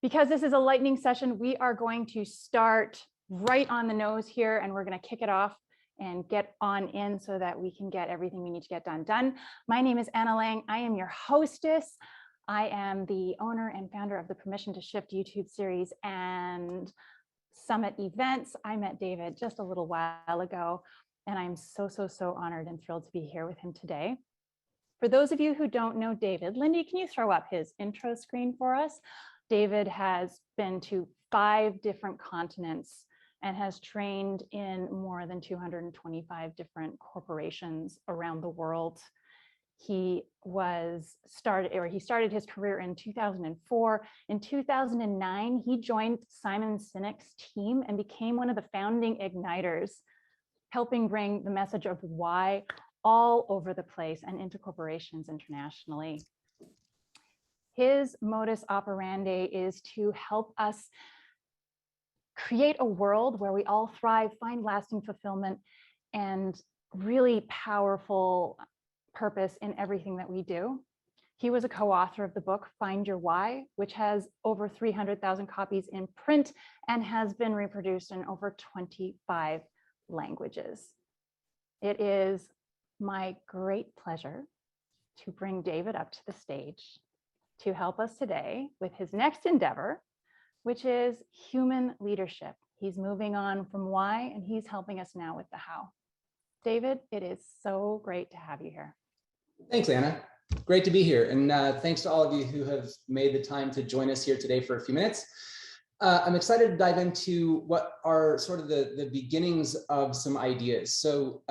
Because this is a lightning session, we are going to start right on the nose here, and we're going to kick it off and get on in so that we can get everything we need to get done. My name is Anna Lang. I am your hostess. I am the owner and founder of the Permission to Shift YouTube series and Summit events. I met David just a little while ago, and I'm so honored and thrilled to be here with him today. For those of you who don't know David, Lindy, can you throw up his intro screen for us? David has been to 5 different continents and has trained in more than 225 different corporations around the world. He started his career in 2004. In 2009, he joined Simon Sinek's team and became one of the founding igniters, helping bring the message of why all over the place and into corporations internationally. His modus operandi is to help us create a world where we all thrive, find lasting fulfillment, and really powerful purpose in everything that we do. He was a co-author of the book, Find Your Why, which has over 300,000 copies in print and has been reproduced in over 25 languages. It is my great pleasure to bring David up to the stage to help us today with his next endeavor, which is human leadership. He's moving on from why, and he's helping us now with the how. David, it is so great to have you here. Thanks, Anna. Great to be here. And thanks to all of you who have made the time to join us here today for a few minutes. I'm excited to dive into what are sort of the beginnings of some ideas. So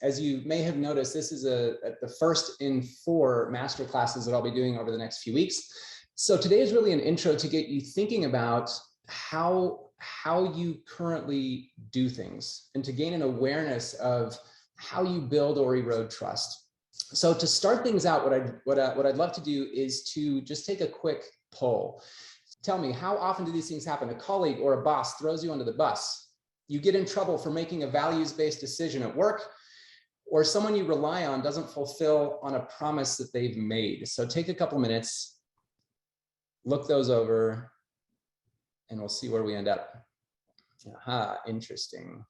as you may have noticed, this is the first in 4 masterclasses that I'll be doing over the next few weeks. So today is really an intro to get you thinking about how you currently do things and to gain an awareness of how you build or erode trust. So to start things out, what I'd love to do is to just take a quick poll. Tell me, how often do these things happen? A colleague or a boss throws you under the bus. You get in trouble for making a values-based decision at work, or someone you rely on doesn't fulfill on a promise that they've made. So take a couple minutes, look those over, and we'll see where we end up. Aha, interesting.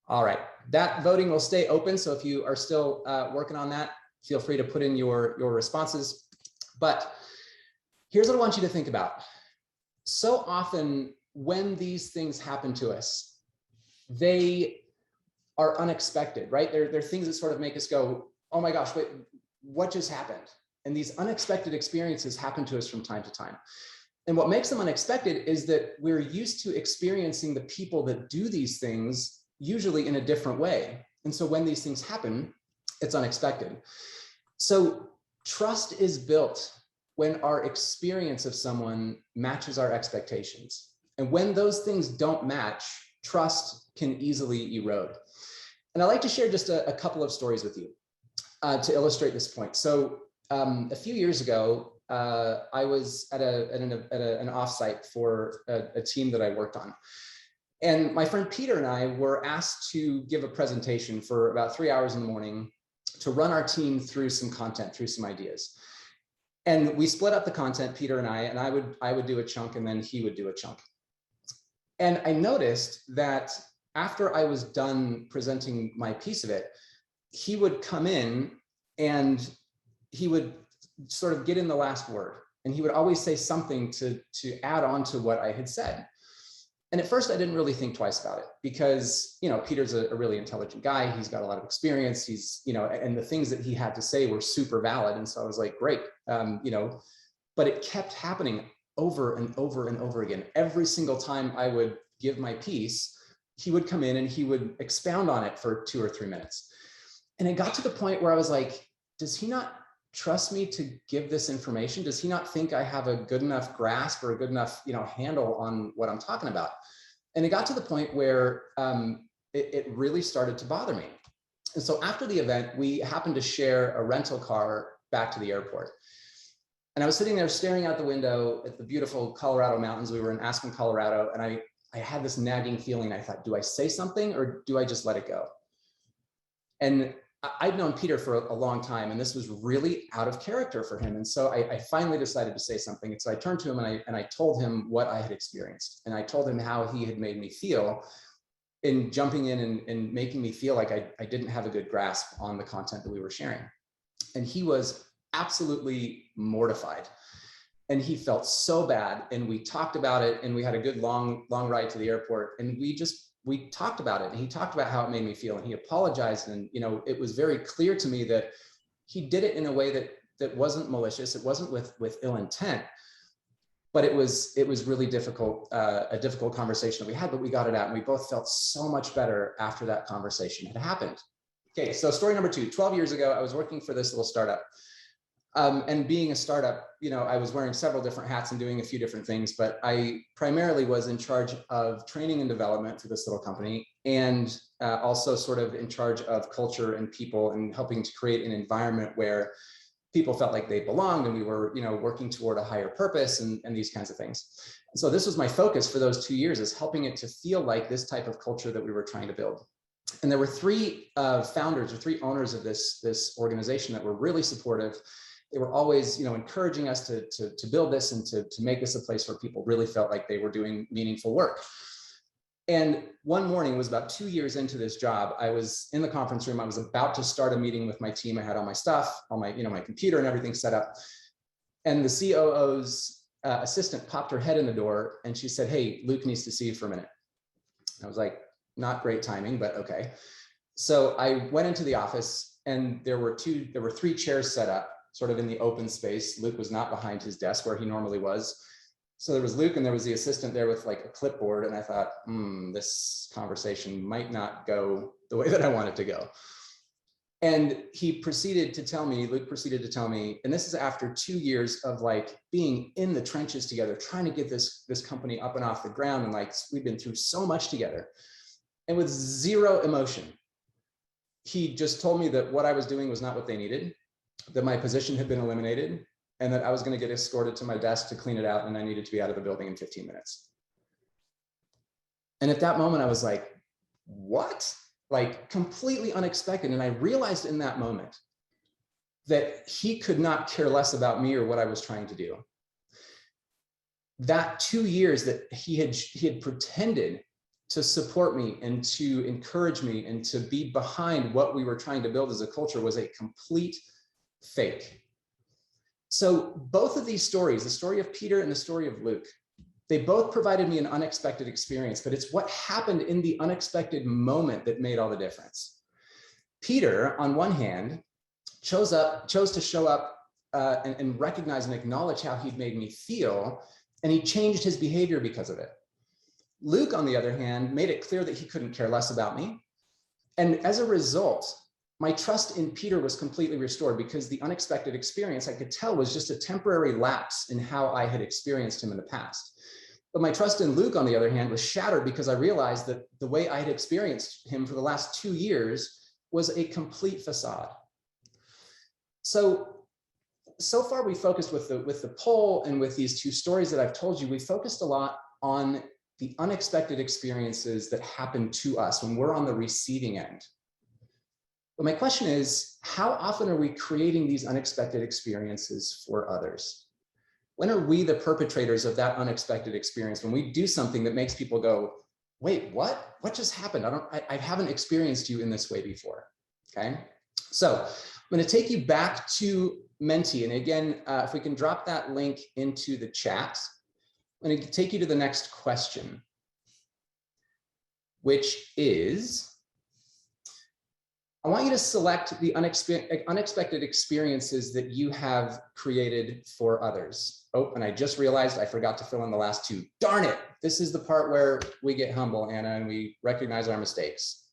All right, that voting will stay open. So if you are still working on that, feel free to put in your responses. But here's what I want you to think about. So often when these things happen to us, they are unexpected, right? They're things that sort of make us go, oh my gosh, wait, what just happened? And these unexpected experiences happen to us from time to time. And what makes them unexpected is that we're used to experiencing the people that do these things usually in a different way. And so when these things happen, it's unexpected. So trust is built when our experience of someone matches our expectations. And when those things don't match, trust can easily erode. And I'd like to share just a couple of stories with you to illustrate this point. So a few years ago, I was at an offsite for a team that I worked on. And my friend Peter and I were asked to give a presentation for about 3 hours in the morning to run our team through some content, through some ideas. And we split up the content, Peter and I would do a chunk and then he would do a chunk. And I noticed that after I was done presenting my piece of it, he would come in and he would sort of get in the last word. And he would always say something to add on to what I had said. And at first I didn't really think twice about it because, you know, Peter's a really intelligent guy. He's got a lot of experience. He's, you know, and the things that he had to say were super valid. And so I was like, great, you know, but it kept happening over and over and over again. Every single time I would give my piece, he would come in and he would expound on it for 2 or 3 minutes. And it got to the point where I was like, does he not trust me to give this information? Does he not think I have a good enough grasp or a good enough, you know, handle on what I'm talking about? And it got to the point where it really started to bother me. And so after the event, we happened to share a rental car back to the airport. And I was sitting there staring out the window at the beautiful Colorado mountains. We were in Aspen, Colorado. And I had this nagging feeling. I thought, do I say something or do I just let it go? And I'd known Peter for a long time, and this was really out of character for him. And so I finally decided to say something. And so I turned to him and I told him what I had experienced. And I told him how he had made me feel in jumping in and making me feel like I didn't have a good grasp on the content that we were sharing. And he was absolutely mortified. And he felt so bad. And we talked about it, and we had a good long ride to the airport. And we talked about it, and he talked about how it made me feel, and he apologized. And, you know, it was very clear to me that he did it in a way that wasn't malicious. It wasn't with ill intent, but it was really difficult, a difficult conversation that we had, but we got it out, and we both felt so much better after that conversation had happened. Okay, so story number 2, 12 years ago, I was working for this little startup. And being a startup, you know, I was wearing several different hats and doing a few different things, but I primarily was in charge of training and development for this little company, and also sort of in charge of culture and people, and helping to create an environment where people felt like they belonged, and we were, you know, working toward a higher purpose and these kinds of things. So this was my focus for those 2 years, is helping it to feel like this type of culture that we were trying to build. And there were 3 founders or 3 owners of this organization that were really supportive. They were always, you know, encouraging us to build this and to make this a place where people really felt like they were doing meaningful work. And one morning, it was about 2 years into this job, I was in the conference room. I was about to start a meeting with my team. I had all my stuff, all my, you know, my computer and everything set up. And the COO's assistant popped her head in the door, and she said, "Hey, Luke needs to see you for a minute." I was like, not great timing, but okay. So I went into the office, and there were 3 chairs set up, sort of in the open space. Luke was not behind his desk where he normally was. So there was Luke, and there was the assistant there with like a clipboard. And I thought, this conversation might not go the way that I want it to go. And Luke proceeded to tell me, and this is after 2 years of like being in the trenches together, trying to get this company up and off the ground. And like, we've been through so much together, and with zero emotion, he just told me that what I was doing was not what they needed, that my position had been eliminated, and that I was going to get escorted to my desk to clean it out, and I needed to be out of the building in 15 minutes. And at that moment, I was like, what? Like, completely unexpected. And I realized in that moment that he could not care less about me or what I was trying to do. That 2 years that he had pretended to support me and to encourage me and to be behind what we were trying to build as a culture was a complete fake. So both of these stories, the story of Peter and the story of Luke, they both provided me an unexpected experience, but it's what happened in the unexpected moment that made all the difference. Peter, on one hand, chose to show up and recognize and acknowledge how he'd made me feel, and he changed his behavior because of it. Luke, on the other hand, made it clear that he couldn't care less about me. And as a result, my trust in Peter was completely restored, because the unexpected experience, I could tell, was just a temporary lapse in how I had experienced him in the past. But my trust in Luke, on the other hand, was shattered because I realized that the way I had experienced him for the last 2 years was a complete facade. So far we focused with the poll and with these 2 stories that I've told you, we focused a lot on the unexpected experiences that happen to us when we're on the receiving end. But my question is, how often are we creating these unexpected experiences for others? When are we the perpetrators of that unexpected experience? When we do something that makes people go, wait, what? What just happened? I haven't experienced you in this way before, okay? So I'm gonna take you back to Menti. And again, if we can drop that link into the chat, I'm gonna take you to the next question, which is, I want you to select the unexpected experiences that you have created for others. Oh, and I just realized I forgot to fill in the last 2. Darn it. This is the part where we get humble, Anna, and we recognize our mistakes.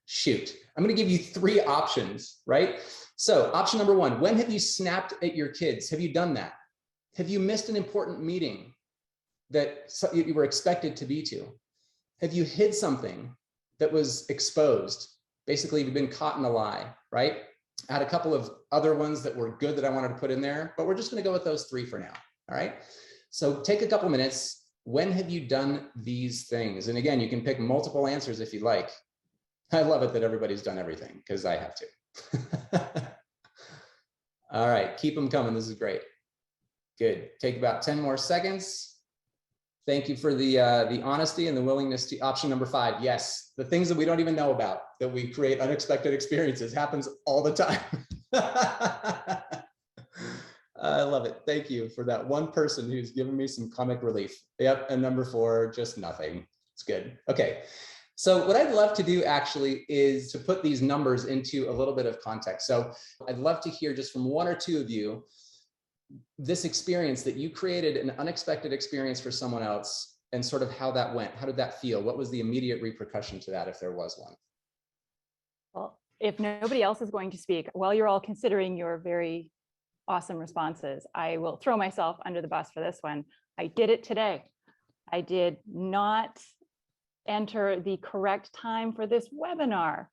Shoot. I'm going to give you 3 options, right? So option number 1, when have you snapped at your kids? Have you done that? Have you missed an important meeting that you were expected to be to? Have you hid something that was exposed? Basically, you've been caught in a lie, right? I had a couple of other ones that were good that I wanted to put in there, but we're just going to go with those 3 for now. All right. So take a couple minutes. When have you done these things? And again, you can pick multiple answers if you like. I love it that everybody's done everything because I have to. All right, keep them coming. This is great. Good. Take about 10 more seconds. Thank you for the honesty and the willingness to option number 5. Yes, the things that we don't even know about, that we create unexpected experiences, happens all the time. I love it. Thank you for that one person who's given me some comic relief. Yep. And number 4, just nothing. It's good. Okay. So what I'd love to do actually is to put these numbers into a little bit of context. So I'd love to hear just from 1 or 2 of you, this experience that you created an unexpected experience for someone else and sort of how that went. How did that feel? What was the immediate repercussion to that if there was one? Well, if nobody else is going to speak, while you're all considering your very awesome responses, I will throw myself under the bus for this one. I did it today. I did not enter the correct time for this webinar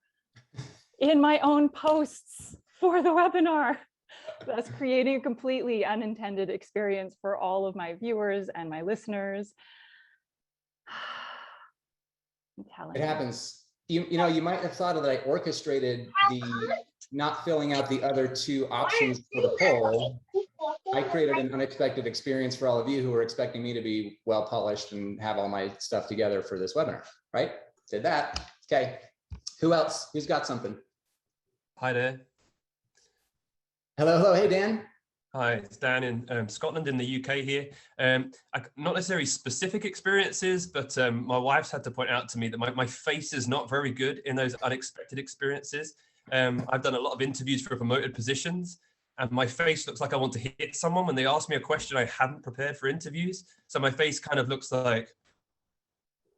in my own posts for the webinar. That's creating a completely unintended experience for all of my viewers and my listeners. I'm telling It you. happens. You know, you might have thought that I orchestrated the not filling out the other 2 options for the poll. I created an unexpected experience for all of you who were expecting me to be well polished and have all my stuff together for this webinar, right? Did that. Okay. Who else? Who's got something? Hi there. Hello, hello. Hey, Dan. Hi, it's Dan in Scotland in the UK here. Not necessarily specific experiences, but my wife's had to point out to me that my face is not very good in those unexpected experiences. I've done a lot of interviews for promoted positions, and my face looks like I want to hit someone when they ask me a question I hadn't prepared for interviews. So my face kind of looks like,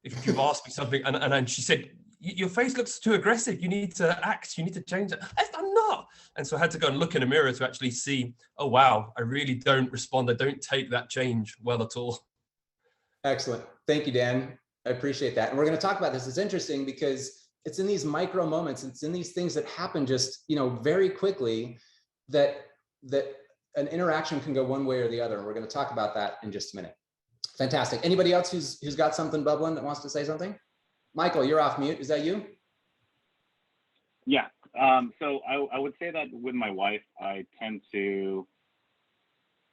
if you've asked me something, and then she said, your face looks too aggressive. You need to act, you need to change it. I'm not. And so I had to go and look in a mirror to actually see, oh, wow, I really don't respond. I don't take that change well at all. Excellent. Thank you, Dan. I appreciate that. And we're going to talk about this. It's interesting because it's in these micro moments. It's in these things that happen just, very quickly that an interaction can go one way or the other. And we're going to talk about that in just a minute. Fantastic. Anybody else who's got something bubbling that wants to say something? Michael, you're off mute. Is that you? Yeah. So I would say that with my wife, I tend to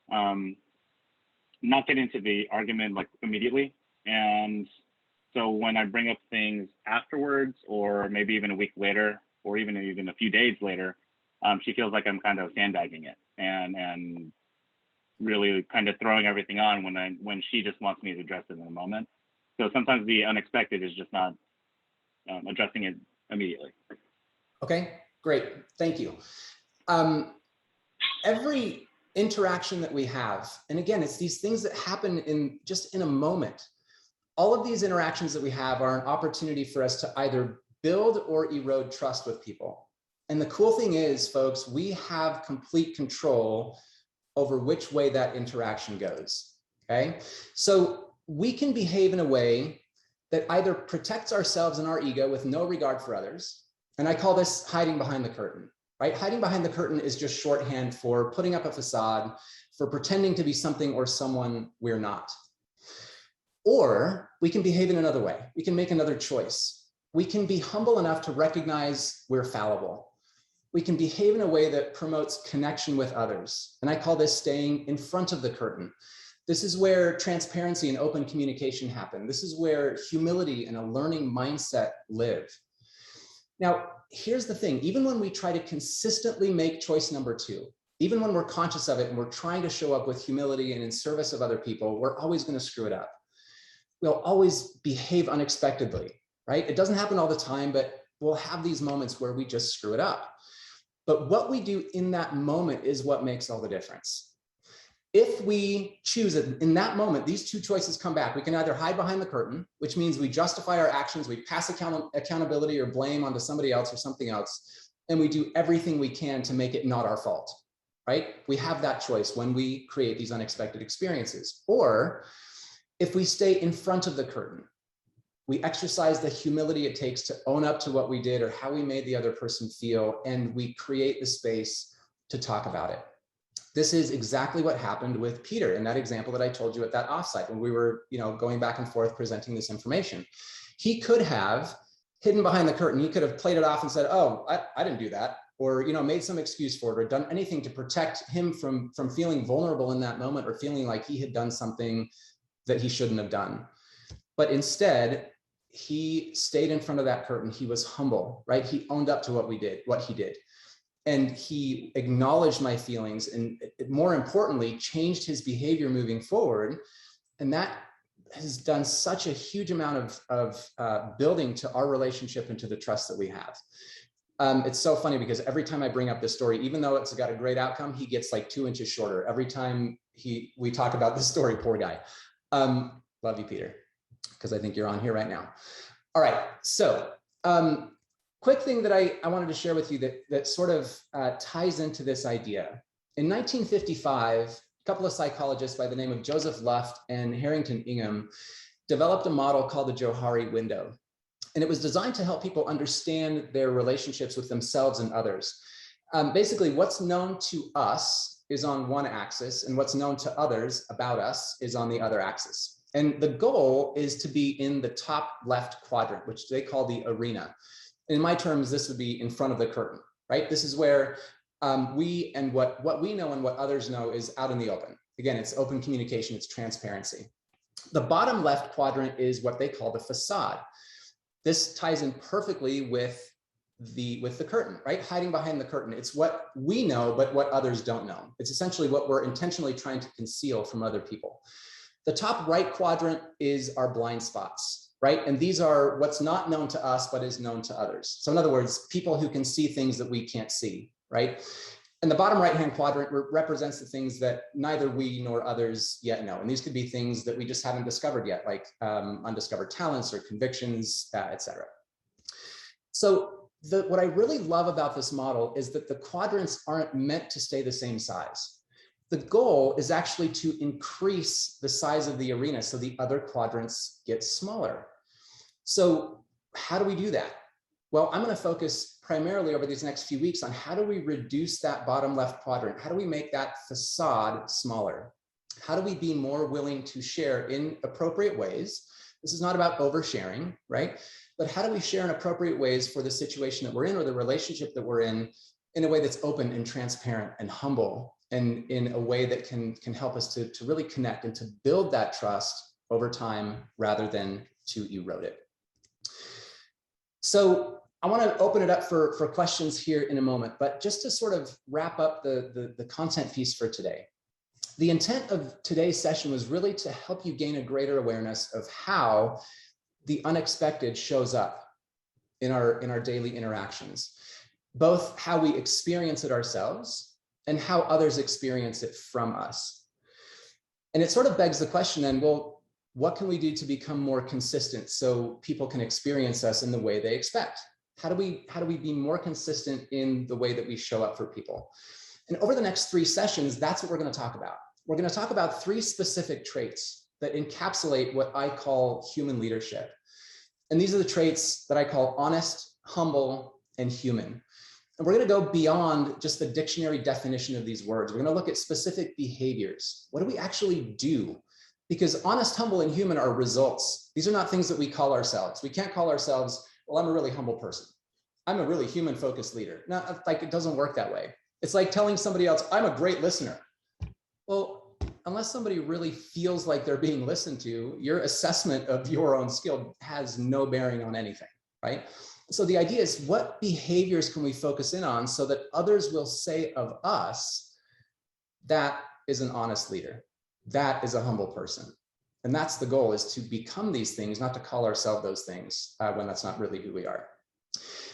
not get into the argument like immediately. And so when I bring up things afterwards, or maybe even a week later, or even a few days later, she feels like I'm kind of sandbagging it and really kind of throwing everything on when she just wants me to address it in the moment. So sometimes the unexpected is just not addressing it immediately. Okay, great. Thank you. Every interaction that we have, and again, it's these things that happen in a moment. All of these interactions that we have are an opportunity for us to either build or erode trust with people. And the cool thing is, folks, we have complete control over which way that interaction goes, okay? So we can behave in a way that either protects ourselves and our ego with no regard for others. And I call this hiding behind the curtain, right? Hiding behind the curtain is just shorthand for putting up a facade, for pretending to be something or someone we're not. Or we can behave in another way. We can make another choice. We can be humble enough to recognize we're fallible. We can behave in a way that promotes connection with others. And I call this staying in front of the curtain. This is where transparency and open communication happen. This is where humility and a learning mindset live. Now, here's the thing. Even when we try to consistently make choice number 2, even when we're conscious of it and we're trying to show up with humility and in service of other people, we're always going to screw it up. We'll always behave unexpectedly, right? It doesn't happen all the time, but we'll have these moments where we just screw it up. But what we do in that moment is what makes all the difference. If we choose it in that moment, these 2 choices come back. We can either hide behind the curtain, which means we justify our actions, we pass accountability or blame onto somebody else or something else, and we do everything we can to make it not our fault, right? We have that choice when we create these unexpected experiences. Or if we stay in front of the curtain, we exercise the humility it takes to own up to what we did or how we made the other person feel, and we create the space to talk about it. This is exactly what happened with Peter in that example that I told you at that offsite when we were, going back and forth presenting this information. He could have hidden behind the curtain. He could have played it off and said, oh, I didn't do that, or made some excuse for it, or done anything to protect him from feeling vulnerable in that moment, or feeling like he had done something that he shouldn't have done. But instead, he stayed in front of that curtain. He was humble, right? He owned up to what he did. And he acknowledged my feelings, and more importantly, changed his behavior moving forward. And that has done such a huge amount of building to our relationship and to the trust that we have. It's so funny because every time I bring up this story, even though it's got a great outcome, he gets like 2 inches shorter every time we talk about this story. Poor guy. Love you, Peter, because I think you're on here right now. All right, so quick thing that I wanted to share with you that sort of ties into this idea. In 1955, a couple of psychologists by the name of Joseph Luft and Harrington Ingham developed a model called the Johari Window. And it was designed to help people understand their relationships with themselves and others. Basically, what's known to us is on one axis, and what's known to others about us is on the other axis. And the goal is to be in the top left quadrant, which they call the arena. In my terms, this would be in front of the curtain, right? This is where we and what we know and what others know is out in the open. Again, it's open communication, it's transparency. The bottom left quadrant is what they call the facade. This ties in perfectly with the curtain, right? Hiding behind the curtain. It's what we know, but what others don't know. It's essentially what we're intentionally trying to conceal from other people. The top right quadrant is our blind spots, right? And these are what's not known to us, but is known to others. So in other words, people who can see things that we can't see, right? And the bottom right-hand quadrant represents the things that neither we nor others yet know. And these could be things that we just haven't discovered yet, like undiscovered talents or convictions, etc. So what I really love about this model is that the quadrants aren't meant to stay the same size. The goal is actually to increase the size of the arena so the other quadrants get smaller. So how do we do that? Well, I'm going to focus primarily over these next few weeks on how do we reduce that bottom left quadrant? How do we make that facade smaller? How do we be more willing to share in appropriate ways? This is not about oversharing, right? But how do we share in appropriate ways for the situation that we're in or the relationship that we're in a way that's open and transparent and humble, and in a way that can help us to really connect and to build that trust over time rather than to erode it. So I want to open it up for questions here in a moment, but just to sort of wrap up the content piece for today. The intent of today's session was really to help you gain a greater awareness of how the unexpected shows up in our daily interactions, both how we experience it ourselves and how others experience it from us. And it sort of begs the question then, well, what can we do to become more consistent so people can experience us in the way they expect? How do we be more consistent in the way that we show up for people? And over the next 3 sessions, that's what we're going to talk about. We're going to talk about 3 specific traits that encapsulate what I call human leadership. And these are the traits that I call honest, humble, and human. And we're going to go beyond just the dictionary definition of these words. We're going to look at specific behaviors. What do we actually do? Because honest, humble, and human are results. These are not things that we call ourselves. We can't call ourselves, well, I'm a really humble person. I'm a really human-focused leader. No, like, it doesn't work that way. It's like telling somebody else, I'm a great listener. Well, unless somebody really feels like they're being listened to, your assessment of your own skill has no bearing on anything, right? So the idea is, what behaviors can we focus in on so that others will say of us, that is an honest leader, that is a humble person. And that's the goal, is to become these things, not to call ourselves those things when that's not really who we are.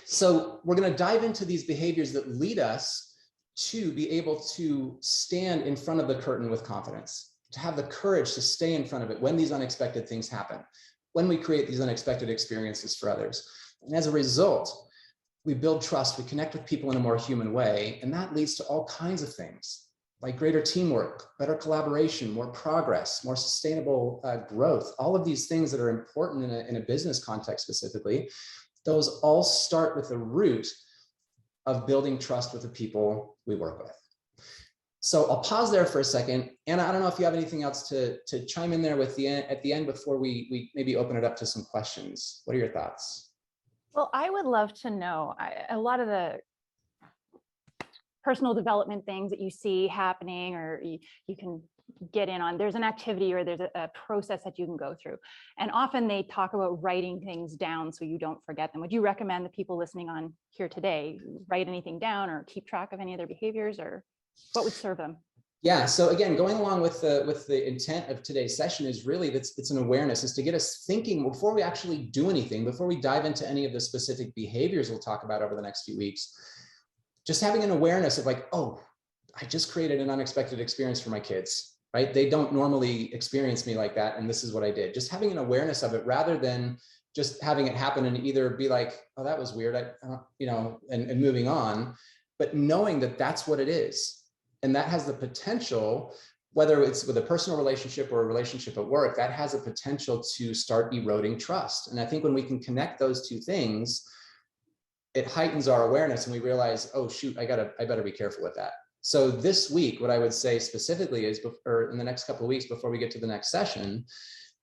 So we're going to dive into these behaviors that lead us to be able to stand in front of the curtain with confidence, to have the courage to stay in front of it when these unexpected things happen, when we create these unexpected experiences for others. And as a result, we build trust, we connect with people in a more human way, and that leads to all kinds of things, like greater teamwork, better collaboration, more progress, more sustainable growth. All of these things that are important in a business context specifically, those all start with the root of building trust with the people we work with. So I'll pause there for a second. Anna, I don't know if you have anything else to chime in there at the end before we maybe open it up to some questions. What are your thoughts? Well, I would love to know, a lot of the personal development things that you see happening, or you can get in on, there's an activity or there's a process that you can go through. And often they talk about writing things down so you don't forget them. Would you recommend the people listening on here today write anything down or keep track of any of their behaviors, or what would serve them? Yeah. So again, going along with the intent of today's session is really it's an awareness, is to get us thinking before we actually do anything, before we dive into any of the specific behaviors we'll talk about over the next few weeks. Just having an awareness of like, oh, I just created an unexpected experience for my kids, right? They don't normally experience me like that, and this is what I did. Just having an awareness of it rather than just having it happen and either be like, oh, that was weird, and moving on, but knowing that that's what it is. And that has the potential, whether it's with a personal relationship or a relationship at work, that has a potential to start eroding trust. And I think when we can connect those two things, it heightens our awareness and we realize, oh shoot, I better be careful with that. So this week, what I would say specifically is, or in the next couple of weeks before we get to the next session,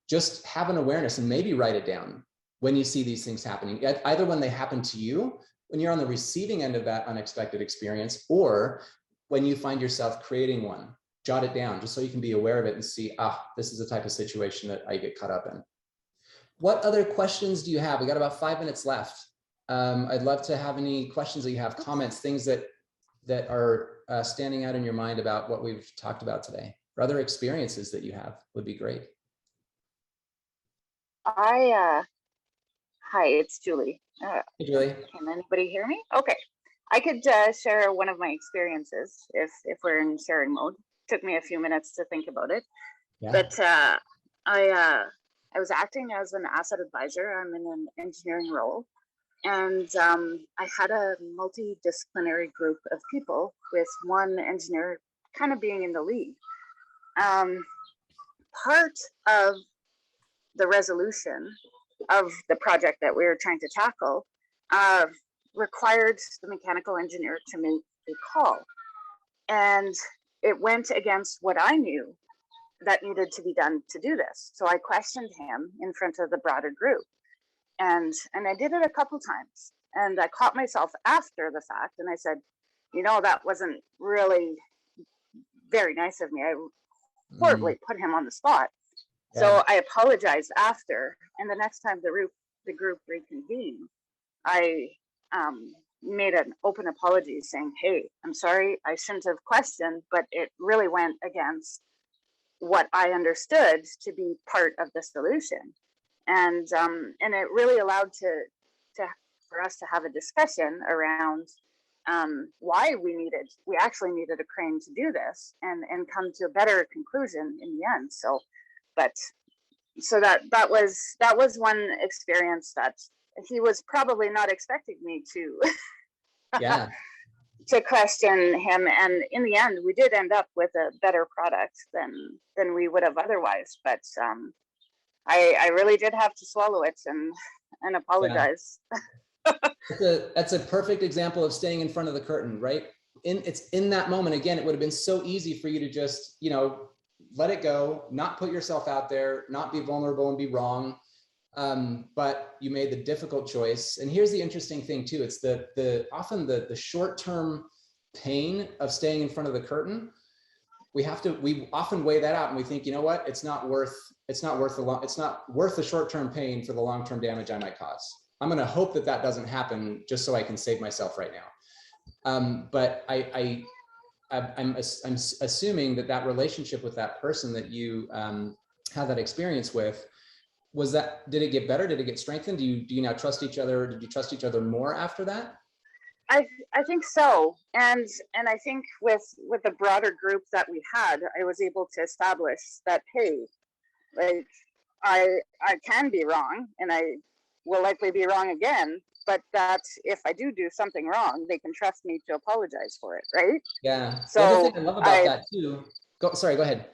just have an awareness and maybe write it down when you see these things happening, either when they happen to you, when you're on the receiving end of that unexpected experience, or when you find yourself creating one. Jot it down just so you can be aware of it and see, this is the type of situation that I get caught up in. What other questions do you have? We got about 5 minutes left. I'd love to have any questions that you have, comments, things that are standing out in your mind about what we've talked about today, or other experiences that you have would be great. Hi, it's Julie. Hey, Julie. Can anybody hear me? Okay. I could share one of my experiences if we're in sharing mode. Took me a few minutes to think about it. Yeah. But I was acting as an asset advisor. I'm in an engineering role. And I had a multidisciplinary group of people with one engineer kind of being in the lead. Part of the resolution of the project that we were trying to tackle required the mechanical engineer to make a call. And it went against what I knew that needed to be done to do this. So I questioned him in front of the broader group. And I did it a couple times. And I caught myself after the fact. And I said, that wasn't really very nice of me. I horribly put him on the spot. Yeah. So I apologized after. And the next time the group reconvened, I made an open apology saying, hey, I'm sorry, I shouldn't have questioned, but it really went against what I understood to be part of the solution. And it really allowed for us to have a discussion around why we actually needed a crane to do this and come to a better conclusion in the end. So that was one experience that he was probably not expecting me to yeah. to question him, and in the end we did end up with a better product than we would have otherwise, but I really did have to swallow it and apologize. Yeah. That's a perfect example of staying in front of the curtain, right? It's in that moment, again, it would have been so easy for you to just let it go, not put yourself out there, not be vulnerable and be wrong. But you made the difficult choice. And here's the interesting thing too. It's often the short-term pain of staying in front of the curtain. We often weigh that out and we think, you know what? It's not worth the short-term pain for the long-term damage I might cause. I'm going to hope that doesn't happen just so I can save myself right now. But I'm assuming that relationship with that person that you had that experience with, did it get better? Did it get strengthened? Do you now trust each other? Did you trust each other more after that? I think so. And I think with the broader group that we had, I was able to establish that, hey, like I can be wrong and I will likely be wrong again, but that if I do something wrong, they can trust me to apologize for it, right? Yeah. So the other thing I love about that too. Go ahead.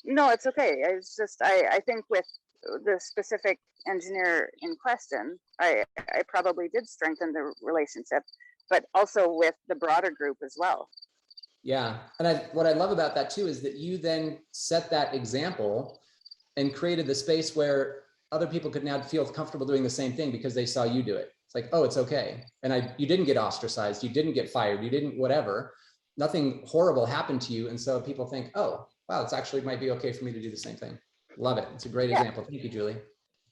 No, it's okay. It's just I think with the specific engineer in question, I probably did strengthen the relationship, but also with the broader group as well. Yeah. And what I love about that too is that you then set that example and created the space where other people could now feel comfortable doing the same thing because they saw you do it. It's like, oh, it's okay. And you didn't get ostracized, you didn't get fired, you didn't whatever, nothing horrible happened to you. And so people think, oh, wow, it's actually might be okay for me to do the same thing. Love it. It's a great example. Thank you, Julie.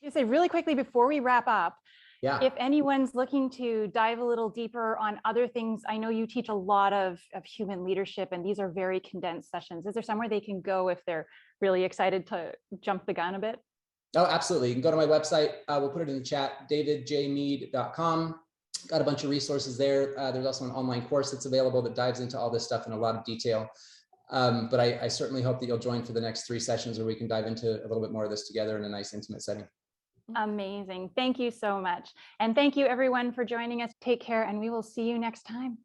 You say really quickly before we wrap up, Yeah. if anyone's looking to dive a little deeper on other things, I know you teach a lot of human leadership, and these are very condensed sessions. Is there somewhere they can go if they're really excited to jump the gun a bit? Oh, absolutely. You can go to my website. We'll put it in the chat, davidjmead.com. Got a bunch of resources there. There's also an online course that's available that dives into all this stuff in a lot of detail. But I certainly hope that you'll join for the next 3 sessions where we can dive into a little bit more of this together in a nice intimate setting. Amazing. Thank you so much. And thank you everyone for joining us. Take care, and we will see you next time.